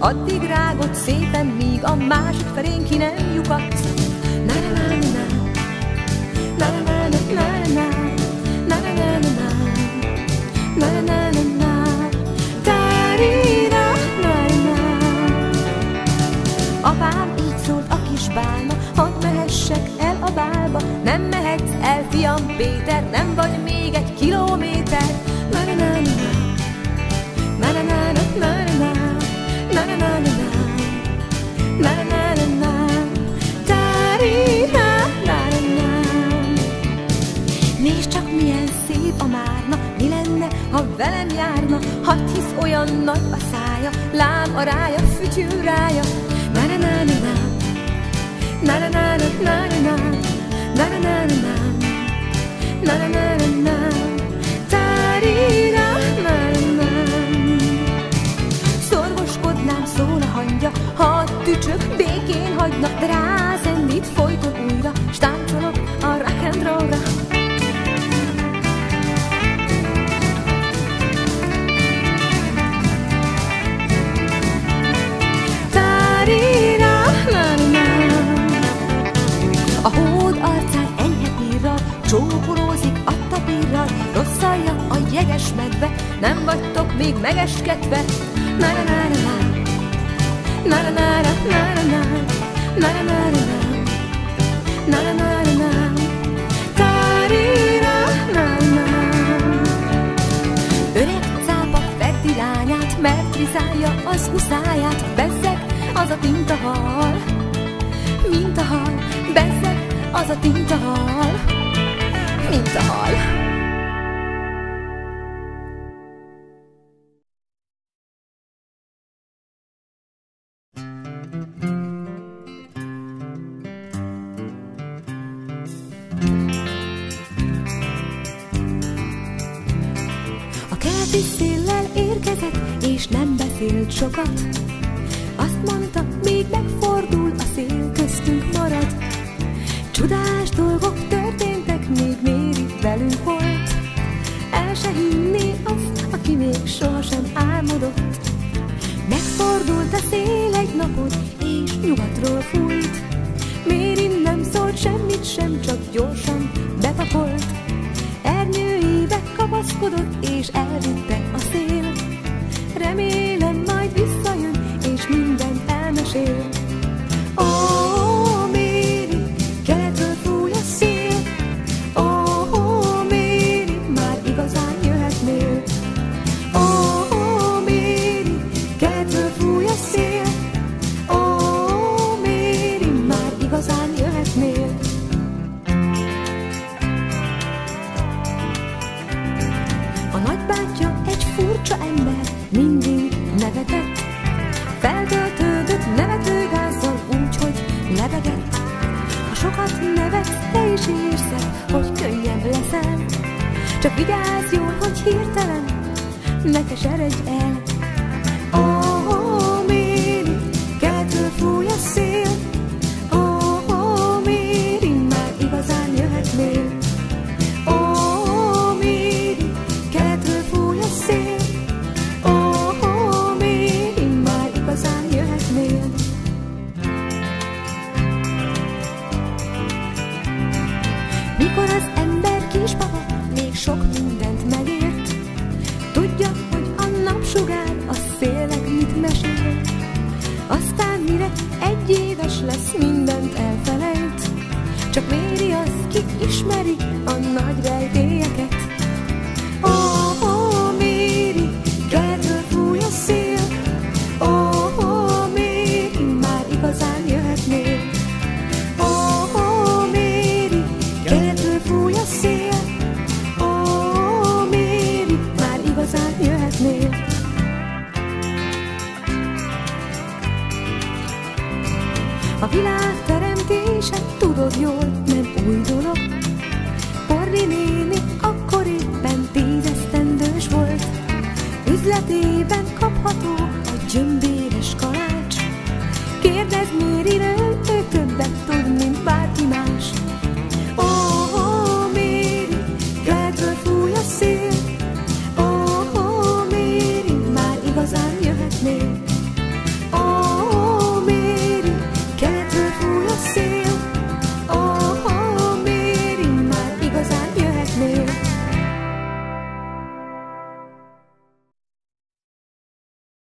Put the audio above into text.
addig rágod szépen, míg a másik felén ki nem lyukadsz. Na-na-na-na-na, na-na-na-na-na, na-na-na-na-na, na-na-na-na-na, ta-ri-ra-na-na. Apám így szólt a kis bálna, hadd mehessek el a bálba. Nem mehetsz el, fiam Péter, nem vagy még egy kilométer. Na-na-na-na-na, na-na-na-na-na, na-na-na-na-na, na-na-na-na, ta-ri-ra-na-na. Nézd csak, milyen szép a márna, mi lenne, ha velem járna? Hadd hisz, olyan nagy a szája, lám a rája, fütyül rája. Na-na-na-na-na, na-na-na-na-na, na-na-na-na-na, na-na-na-na-na, ta-ri-ra-na-na. Szorgoskodnám, szól a hangja, ha a tücsök békén hagyna, de rázendít folyton újra, s táncolok a rock and rollra. A hód arcán enyhe pírral, csókolózik a tapírral, rosszalja a jeges medve, nem vagytok még megeskedve. Na-na-na-na-na, na-na-na-na-na, na-na-na-na-na, na-na-na-na-na, ta-ri-ra-na-na. Öreg cápa Ferdi lányát, mert rizálja az uszáját, bezzeg az a tintahal, mint a hal, bezzeg az a tintahal, mint a hal. A keleti széllel érkezett, és nem beszélt sokat. Azt mondta, még megfordul, a szél köztünk marad. Csodás dolgok történtek, még Méri velünk volt. El se hinné azt, aki még sohasem álmodott. Megfordult a szél egy napon, és nyugatról fújt. Méri nem szólt semmit sem, csak gyorsan bepakolt. Ernyőjébe kapaszkodott, és elvitte a szél. Remélem majd visszajön, és mindent elmesél. Ó, Méri, keletről fúj a szél. Ó, Méri, már igazán jöhetnél. Ó, Méri, keletről fúj a szél. Ó, Méri, már igazán jöhetnél. A nagybátyja egy furcsa ember, mindig nevetett. Feltöltődött nevetőgázzal, úgyhogy lebegett. Ha sokat nevetsz, te is érzed, hogy könnyebb leszel. Csak vigyázz jól, hogy hirtelen ne keseredj el. Ó, Méri, keletről fúj a szél. Ó, Méri, már igazán jöhetnél. Ó, Méri, keletről fúj a szél. Ó, Méri, már igazán jöhetnél. Mikor az ember kispapa még sok mindent megért, tudja, hogy a napsugár a szélnek mit mesél. Aztán mire egy éves lesz, mindent elfelejt. Csak Méri az, ki ismeri a nagy rejtélyeket. Ó, Méri, keletről fúj a szél. Ó, Méri, már igazán jöhetnél. Ó, Méri, keletről fúj a szél. Ó, Méri, már igazán jöhetnél. A világ teremtése, tudod jól, nem új dolog. Porri néni akkor éppen 10 esztendős volt. Üzletében kapható